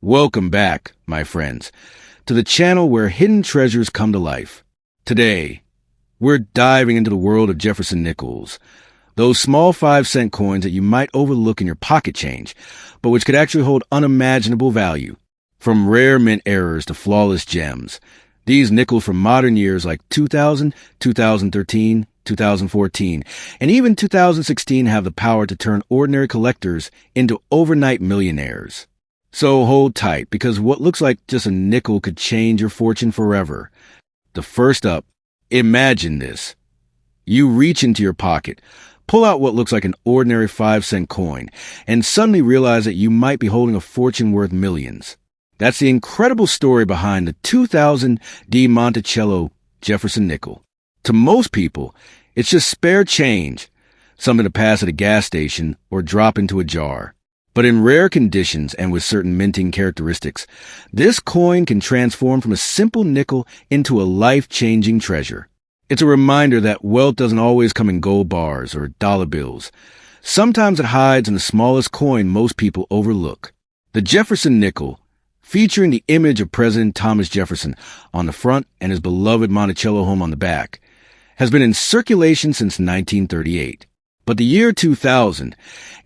Welcome back, my friends, to the channel where hidden treasures come to life. Today, we're diving into the world of Jefferson nickels, those small 5-cent coins that you might overlook in your pocket change, but which could actually hold unimaginable value. From rare mint errors to flawless gems, these nickels from modern years like 2000, 2013, 2014, and even 2016 have the power to turn ordinary collectors into overnight millionaires. So hold tight, because what looks like just a nickel could change your fortune forever. The first up, imagine this. You reach into your pocket, pull out what looks like an ordinary 5-cent coin, and suddenly realize that you might be holding a fortune worth millions. That's the incredible story behind the 2000 D Jefferson nickel. To most people, it's just spare change, something to pass at a gas station or drop into a jar. But in rare conditions and with certain minting characteristics, this coin can transform from a simple nickel into a life-changing treasure. It's a reminder that wealth doesn't always come in gold bars or dollar bills. Sometimes it hides in the smallest coin most people overlook. The Jefferson nickel, featuring the image of President Thomas Jefferson on the front and his beloved Monticello home on the back, has been in circulation since 1938. But the year 2000,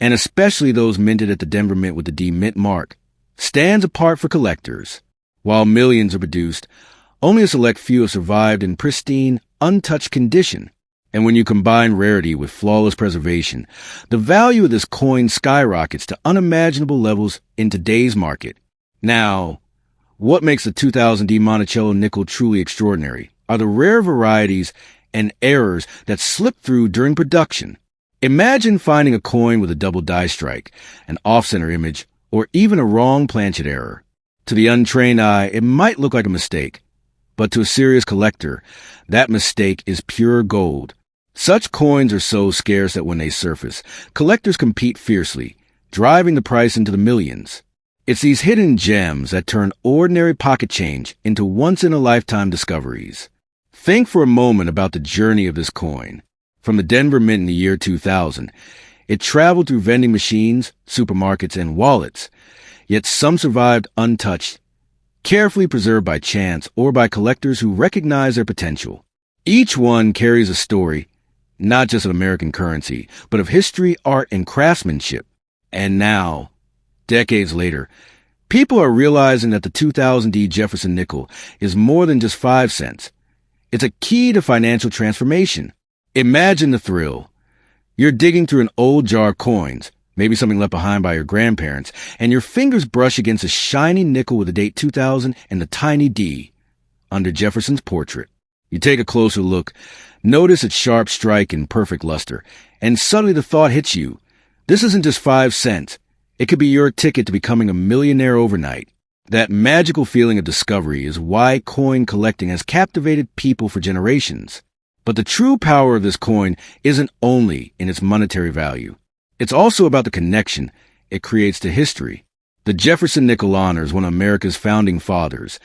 and especially those minted at the Denver Mint with the D Mint mark, stands apart for collectors. While millions are produced, only a select few have survived in pristine, untouched condition. And when you combine rarity with flawless preservation, the value of this coin skyrockets to unimaginable levels in today's market. Now, what makes the 2000 D Monticello nickel truly extraordinary are the rare varieties and errors that slip through during production. Imagine finding a coin with a double die strike, an off-center image, or even a wrong planchet error. To the untrained eye, it might look like a mistake, but to a serious collector, that mistake is pure gold. Such coins are so scarce that when they surface, collectors compete fiercely, driving the price into the millions. It's these hidden gems that turn ordinary pocket change into once-in-a-lifetime discoveries. Think for a moment about the journey of this coin. From the Denver Mint in the year 2000, it traveled through vending machines, supermarkets, and wallets, yet some survived untouched, carefully preserved by chance or by collectors who recognize their potential. Each one carries a story, not just of American currency, but of history, art, and craftsmanship. And now, decades later, people are realizing that the 2000 D Jefferson nickel is more than just 5 cents. It's a key to financial transformation. Imagine the thrill. You're digging through an old jar of coins, maybe something left behind by your grandparents, and your fingers brush against a shiny nickel with the date 2000 and the tiny D under Jefferson's portrait. You take a closer look, notice its sharp strike and perfect luster, and suddenly the thought hits you. This isn't just 5 cents. It could be your ticket to becoming a millionaire overnight. That magical feeling of discovery is why coin collecting has captivated people for generations. But the true power of this coin isn't only in its monetary value. It's also about the connection it creates to history. The Jefferson nickel honors one of America's founding fathers,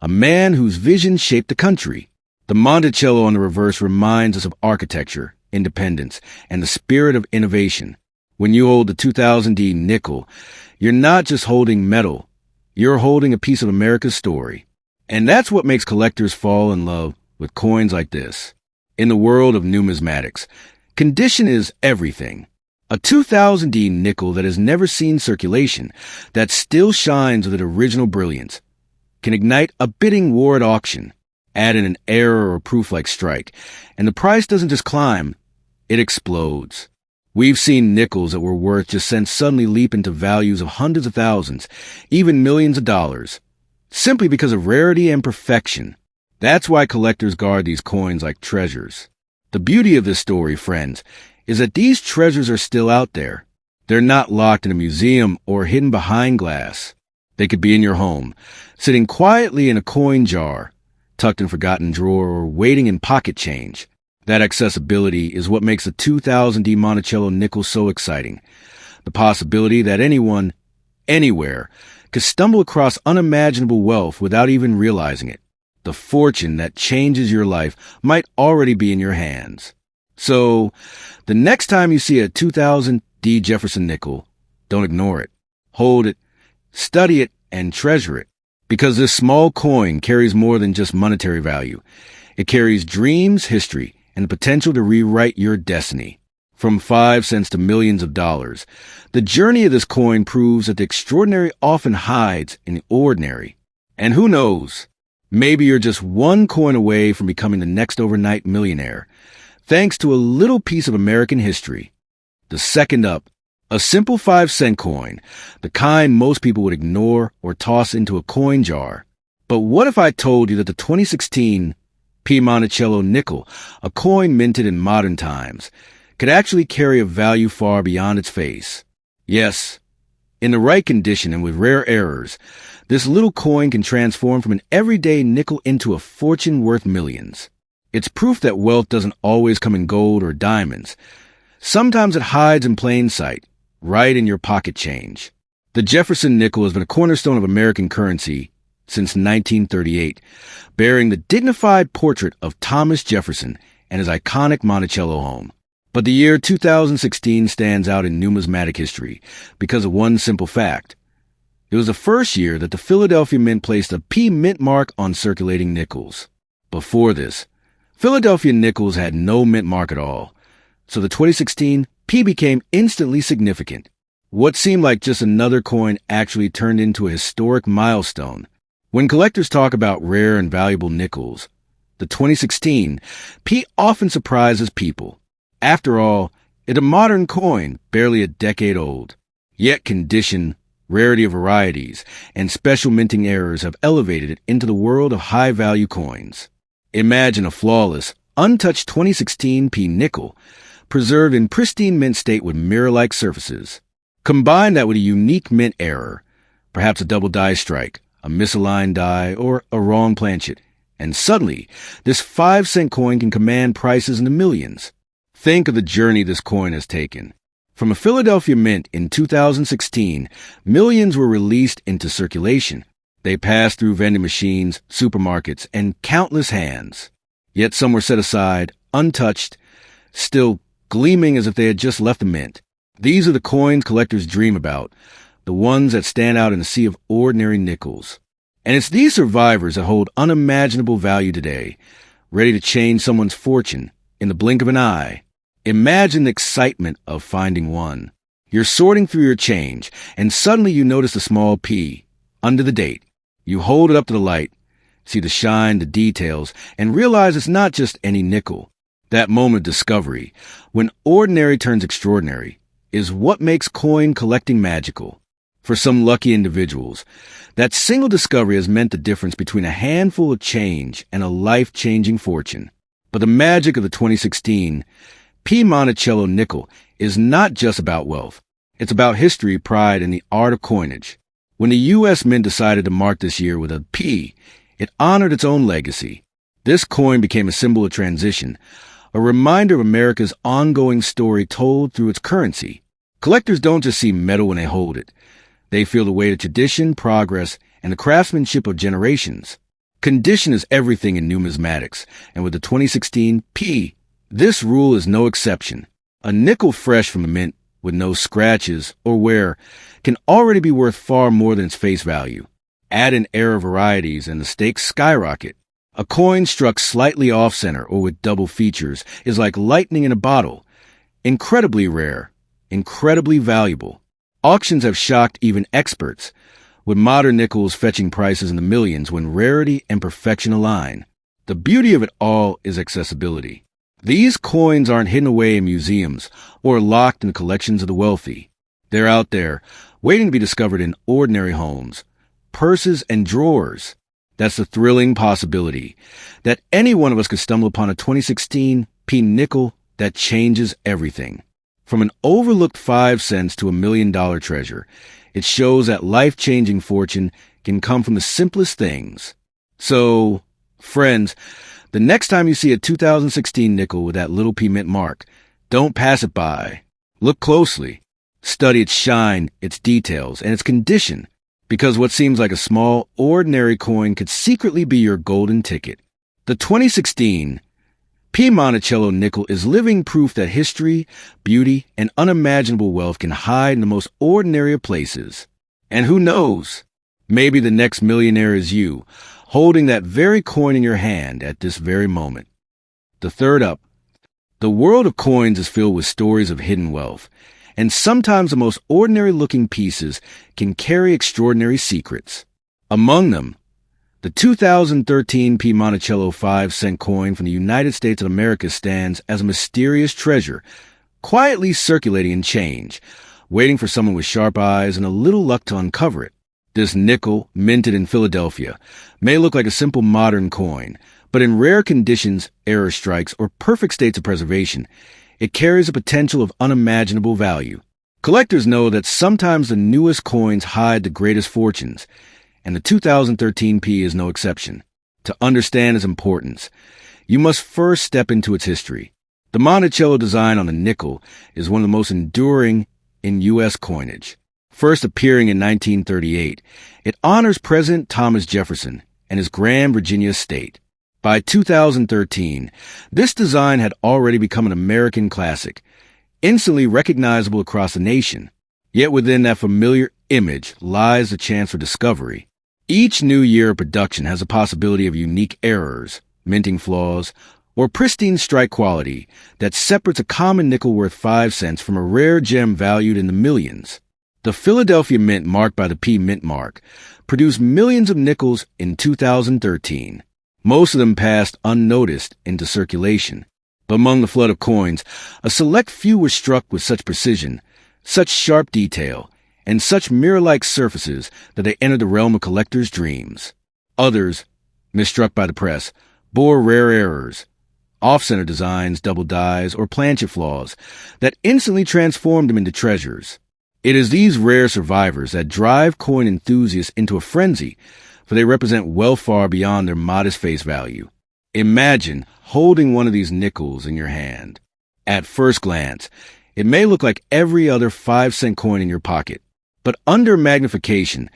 a man whose vision shaped the country. The Monticello on the reverse reminds us of architecture, independence, and the spirit of innovation. When you hold the 2000 D nickel, you're not just holding metal, you're holding a piece of America's story. And that's what makes collectors fall in love with coins like this. In the world of numismatics, condition is everything. A 2000 D nickel that has never seen circulation, that still shines with its original brilliance, can ignite a bidding war at auction. Add in an error or proof-like strike, and the price doesn't just climb, it explodes. We've seen nickels that were worth just cents suddenly leap into values of hundreds of thousands, even millions of dollars, simply because of rarity and perfection. That's why collectors guard these coins like treasures. The beauty of this story, friends, is that these treasures are still out there. They're not locked in a museum or hidden behind glass. They could be in your home, sitting quietly in a coin jar, tucked in a forgotten drawer, or waiting in pocket change. That accessibility is what makes the 2000 D Monticello nickel so exciting. The possibility that anyone, anywhere, could stumble across unimaginable wealth without even realizing it. The fortune that changes your life might already be in your hands. So, the next time you see a 2000 D Jefferson nickel, don't ignore it. Hold it, study it, and treasure it. Because this small coin carries more than just monetary value. It carries dreams, history, and the potential to rewrite your destiny. From 5 cents to millions of dollars, the journey of this coin proves that the extraordinary often hides in the ordinary. And who knows, maybe you're just one coin away from becoming the next overnight millionaire, thanks to a little piece of American history. The second up, a simple 5-cent coin, the kind most people would ignore or toss into a coin jar. But what if I told you that the 2016 P Monticello nickel, a coin minted in modern times, could actually carry a value far beyond its face? Yes, in the right condition and with rare errors, this little coin can transform from an everyday nickel into a fortune worth millions. It's proof that wealth doesn't always come in gold or diamonds. Sometimes it hides in plain sight, right in your pocket change. The Jefferson nickel has been a cornerstone of American currency since 1938, bearing the dignified portrait of Thomas Jefferson and his iconic Monticello home. But the year 2016 stands out in numismatic history because of one simple fact. It was the first year that the Philadelphia Mint placed a P mint mark on circulating nickels. Before this, Philadelphia nickels had no mint mark at all, so the 2016 P became instantly significant. What seemed like just another coin actually turned into a historic milestone. When collectors talk about rare and valuable nickels, the 2016 P often surprises people. After all, it's a modern coin, barely a decade old. Yet condition, rarity of varieties, and special minting errors have elevated it into the world of high-value coins. Imagine a flawless, untouched 2016 P nickel, preserved in pristine mint state with mirror-like surfaces. Combine that with a unique mint error, perhaps a double die strike, a misaligned die, or a wrong planchet, and suddenly, this 5-cent coin can command prices in the millions. Think of the journey this coin has taken. From a Philadelphia mint in 2016, millions were released into circulation. They passed through vending machines, supermarkets, and countless hands. Yet some were set aside, untouched, still gleaming as if they had just left the mint. These are the coins collectors dream about, the ones that stand out in a sea of ordinary nickels. And it's these survivors that hold unimaginable value today, ready to change someone's fortune in the blink of an eye. Imagine the excitement of finding one. You're sorting through your change, and suddenly you notice a small P under the date. You hold it up to the light, see the shine, the details, and realize it's not just any nickel. That moment of discovery, when ordinary turns extraordinary, is what makes coin collecting magical. For some lucky individuals, that single discovery has meant the difference between a handful of change and a life-changing fortune. But the magic of the 2016 P Monticello nickel is not just about wealth. It's about history, pride, and the art of coinage. When the U.S. Mint decided to mark this year with a P, it honored its own legacy. This coin became a symbol of transition, a reminder of America's ongoing story told through its currency. Collectors don't just see metal when they hold it. They feel the weight of tradition, progress, and the craftsmanship of generations. Condition is everything in numismatics, and with the 2016 P, this rule is no exception. A nickel fresh from the mint with no scratches or wear can already be worth far more than its face value. Add in error varieties and the stakes skyrocket. A coin struck slightly off-center or with double features is like lightning in a bottle. Incredibly rare, incredibly valuable. Auctions have shocked even experts, with modern nickels fetching prices in the millions when rarity and perfection align. The beauty of it all is accessibility. These coins aren't hidden away in museums or locked in the collections of the wealthy. They're out there, waiting to be discovered in ordinary homes, purses, and drawers. That's the thrilling possibility that any one of us could stumble upon a 2016 P nickel that changes everything. From an overlooked 5 cents to $1 million treasure, it shows that life-changing fortune can come from the simplest things. So, friends, the next time you see a 2016 nickel with that little P mint mark, don't pass it by. Look closely. Study its shine, its details, and its condition, because what seems like a small, ordinary coin could secretly be your golden ticket. The 2016 P Monticello nickel is living proof that history, beauty, and unimaginable wealth can hide in the most ordinary of places. And who knows? Maybe the next millionaire is you, holding that very coin in your hand at this very moment. The third up. The world of coins is filled with stories of hidden wealth, and sometimes the most ordinary-looking pieces can carry extraordinary secrets. Among them, the 2013 P Monticello 5-cent coin from the United States of America stands as a mysterious treasure, quietly circulating in change, waiting for someone with sharp eyes and a little luck to uncover it. This nickel, minted in Philadelphia, may look like a simple modern coin, but in rare conditions, error strikes, or perfect states of preservation, it carries a potential of unimaginable value. Collectors know that sometimes the newest coins hide the greatest fortunes, and the 2013 P is no exception. To understand its importance, you must first step into its history. The Monticello design on the nickel is one of the most enduring in U.S. coinage. First appearing in 1938, it honors President Thomas Jefferson and his Grand Virginia estate. By 2013, this design had already become an American classic, instantly recognizable across the nation. Yet within that familiar image lies the chance for discovery. Each new year of production has a possibility of unique errors, minting flaws, or pristine strike quality that separates a common nickel worth 5 cents from a rare gem valued in the millions. The Philadelphia Mint, marked by the P Mint mark, produced millions of nickels in 2013. Most of them passed unnoticed into circulation. But among the flood of coins, a select few were struck with such precision, such sharp detail, and such mirror-like surfaces that they entered the realm of collectors' dreams. Others, misstruck by the press, bore rare errors, off-center designs, double dyes, or planchet flaws that instantly transformed them into treasures. It is these rare survivors that drive coin enthusiasts into a frenzy, for they represent wealth far beyond their modest face value. Imagine holding one of these nickels in your hand. At first glance, it may look like every other 5-cent coin in your pocket, but under magnification,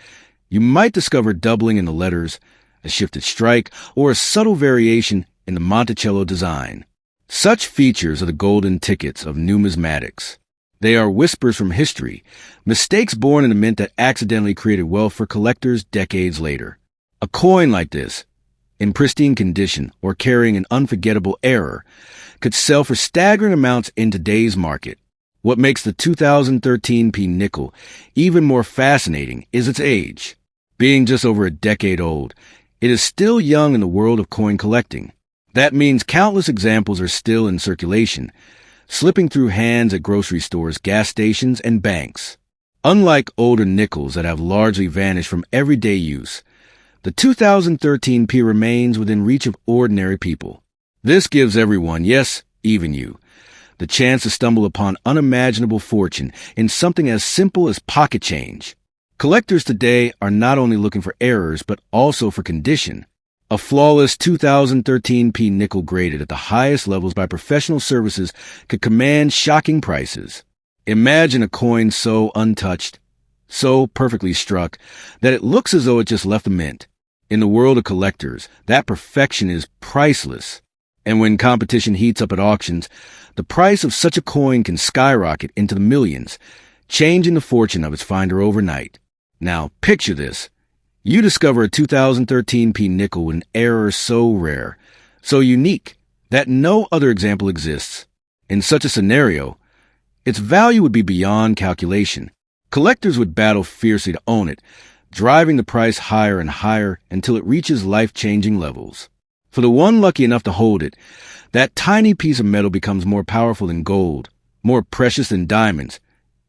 you might discover doubling in the letters, a shifted strike, or a subtle variation in the Monticello design. Such features are the golden tickets of numismatics. They are whispers from history, mistakes born in a mint that accidentally created wealth for collectors decades later. A coin like this, in pristine condition or carrying an unforgettable error, could sell for staggering amounts in today's market. What makes the 2013 P nickel even more fascinating is its age. Being just over a decade old, it is still young in the world of coin collecting. That means countless examples are still in circulation, slipping through hands at grocery stores, gas stations, and banks. Unlike older nickels that have largely vanished from everyday use, the 2013 P remains within reach of ordinary people. This gives everyone, yes, even you, the chance to stumble upon unimaginable fortune in something as simple as pocket change. Collectors today are not only looking for errors, but also for condition. A flawless 2013 P nickel graded at the highest levels by professional services could command shocking prices. Imagine a coin so untouched, so perfectly struck, that it looks as though it just left the mint. In the world of collectors, that perfection is priceless. And when competition heats up at auctions, the price of such a coin can skyrocket into the millions, changing the fortune of its finder overnight. Now, picture this. You discover a 2013 P nickel with an error so rare, so unique, that no other example exists. In such a scenario, its value would be beyond calculation. Collectors would battle fiercely to own it, driving the price higher and higher until it reaches life-changing levels. For the one lucky enough to hold it, that tiny piece of metal becomes more powerful than gold, more precious than diamonds.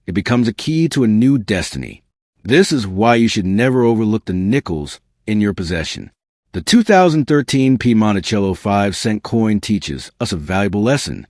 It becomes a key to a new destiny. This is why you should never overlook the nickels in your possession. The 2013 P Monticello 5-cent coin teaches us a valuable lesson.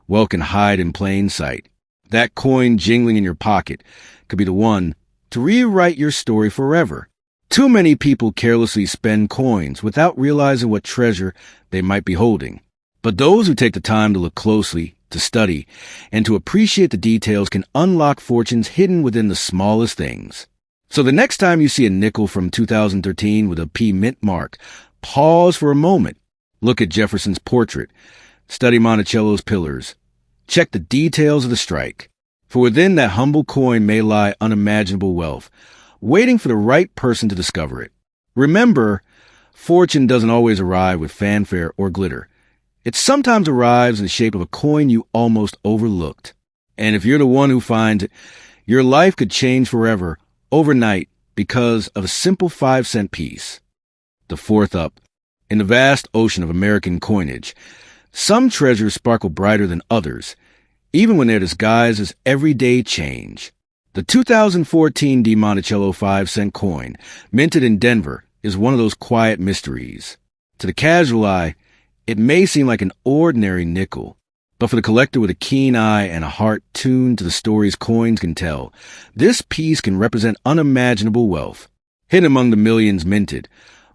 Wealth can hide in plain sight. That coin jingling in your pocket could be the one to rewrite your story forever. Too many people carelessly spend coins without realizing what treasure they might be holding. But those who take the time to look closely, to study, and to appreciate the details can unlock fortunes hidden within the smallest things. So the next time you see a nickel from 2013 with a P Mint mark, pause for a moment. Look at Jefferson's portrait. Study Monticello's pillars. Check the details of the strike. For within that humble coin may lie unimaginable wealth, waiting for the right person to discover it. Remember, fortune doesn't always arrive with fanfare or glitter. It sometimes arrives in the shape of a coin you almost overlooked. And if you're the one who finds it, your life could change forever, overnight, because of a simple 5-cent piece. The fourth up. In the vast ocean of American coinage, some treasures sparkle brighter than others, even when they're disguised as everyday change. The 2014 D Monticello 5-cent coin, minted in Denver, is one of those quiet mysteries. To the casual eye, it may seem like an ordinary nickel, but for the collector with a keen eye and a heart tuned to the stories coins can tell, this piece can represent unimaginable wealth. Hidden among the millions minted,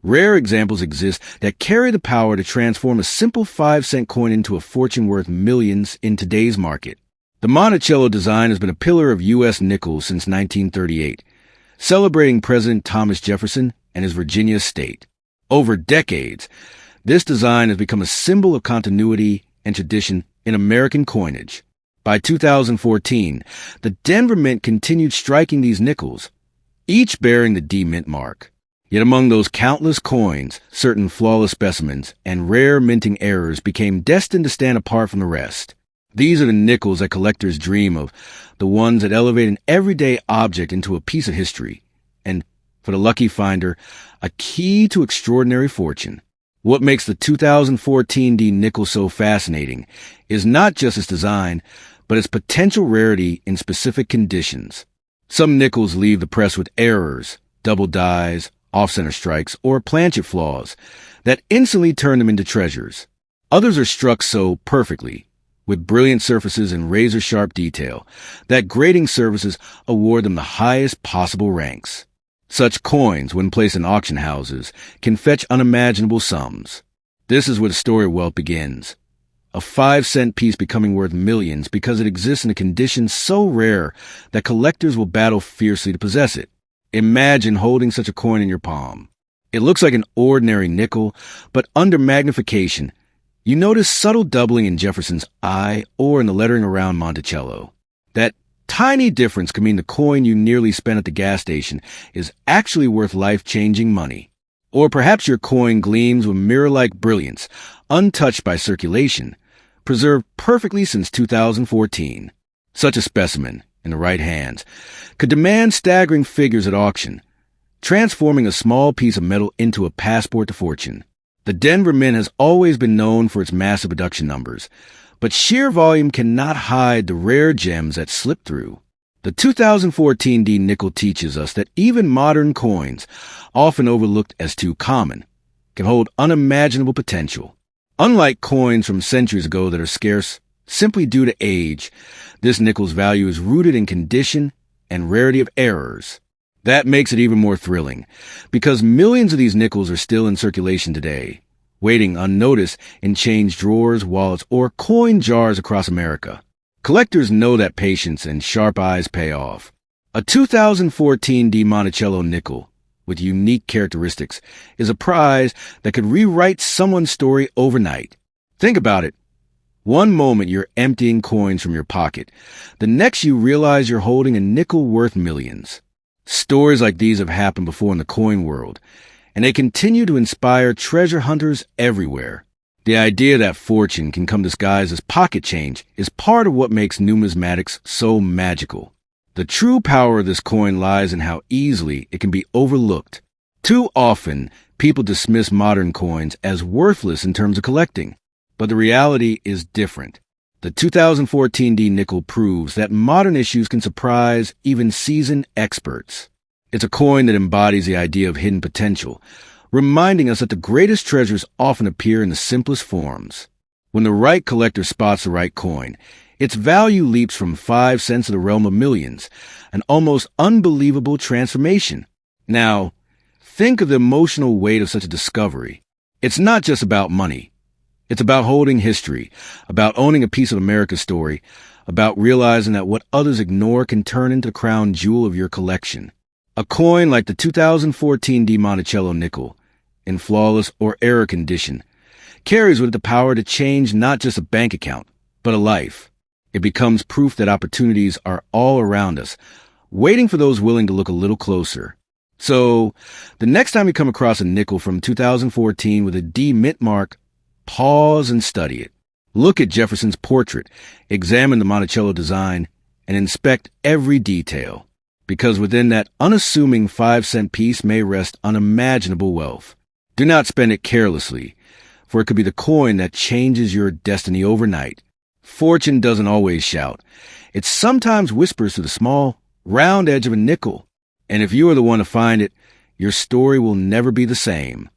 rare examples exist that carry the power to transform a simple 5-cent coin into a fortune worth millions in today's market. The Monticello design has been a pillar of U.S. nickels since 1938, celebrating President Thomas Jefferson and his Virginia state. Over decades, this design has become a symbol of continuity and tradition in American coinage. By 2014, the Denver Mint continued striking these nickels, each bearing the D Mint mark. Yet among those countless coins, certain flawless specimens and rare minting errors became destined to stand apart from the rest. These are the nickels that collectors dream of, the ones that elevate an everyday object into a piece of history, and, for the lucky finder, a key to extraordinary fortune. What makes the 2014 D nickel so fascinating is not just its design, but its potential rarity in specific conditions. Some nickels leave the press with errors, double dies, off-center strikes, or planchet flaws that instantly turn them into treasures. Others are struck so perfectly, with brilliant surfaces and razor-sharp detail, that grading services award them the highest possible ranks. Such coins, when placed in auction houses, can fetch unimaginable sums. This is where the story of wealth begins. A 5-cent piece becoming worth millions because it exists in a condition so rare that collectors will battle fiercely to possess it. Imagine holding such a coin in your palm. It looks like an ordinary nickel, but under magnification, you notice subtle doubling in Jefferson's eye or in the lettering around Monticello. That tiny difference could mean the coin you nearly spent at the gas station is actually worth life-changing money. Or perhaps your coin gleams with mirror-like brilliance, untouched by circulation, preserved perfectly since 2014. Such a specimen, in the right hands, could demand staggering figures at auction, transforming a small piece of metal into a passport to fortune. The Denver Mint has always been known for its massive production numbers, but sheer volume cannot hide the rare gems that slip through. The 2014 D nickel teaches us that even modern coins, often overlooked as too common, can hold unimaginable potential. Unlike coins from centuries ago that are scarce simply due to age, this nickel's value is rooted in condition and rarity of errors. That makes it even more thrilling, because millions of these nickels are still in circulation today, waiting unnoticed in change drawers, wallets, or coin jars across America. Collectors know that patience and sharp eyes pay off. A 2014 D Monticello nickel, with unique characteristics, is a prize that could rewrite someone's story overnight. Think about it. One moment you're emptying coins from your pocket. The next you realize you're holding a nickel worth millions. Stories like these have happened before in the coin world, and they continue to inspire treasure hunters everywhere. The idea that fortune can come disguised as pocket change is part of what makes numismatics so magical. The true power of this coin lies in how easily it can be overlooked. Too often, people dismiss modern coins as worthless in terms of collecting, but the reality is different. The 2014 D nickel proves that modern issues can surprise even seasoned experts. It's a coin that embodies the idea of hidden potential, reminding us that the greatest treasures often appear in the simplest forms. When the right collector spots the right coin, its value leaps from 5 cents to the realm of millions, an almost unbelievable transformation. Now, think of the emotional weight of such a discovery. It's not just about money. It's about holding history, about owning a piece of America's story, about realizing that what others ignore can turn into the crown jewel of your collection. A coin like the 2014 D Monticello nickel, in flawless or error condition, carries with it the power to change not just a bank account, but a life. It becomes proof that opportunities are all around us, waiting for those willing to look a little closer. So, the next time you come across a nickel from 2014 with a D mint mark, pause and study it. Look at Jefferson's portrait, examine the Monticello design, and inspect every detail. Because within that unassuming 5-cent piece may rest unimaginable wealth. Do not spend it carelessly, for it could be the coin that changes your destiny overnight. Fortune doesn't always shout. It sometimes whispers through the small, round edge of a nickel. And if you are the one to find it, your story will never be the same.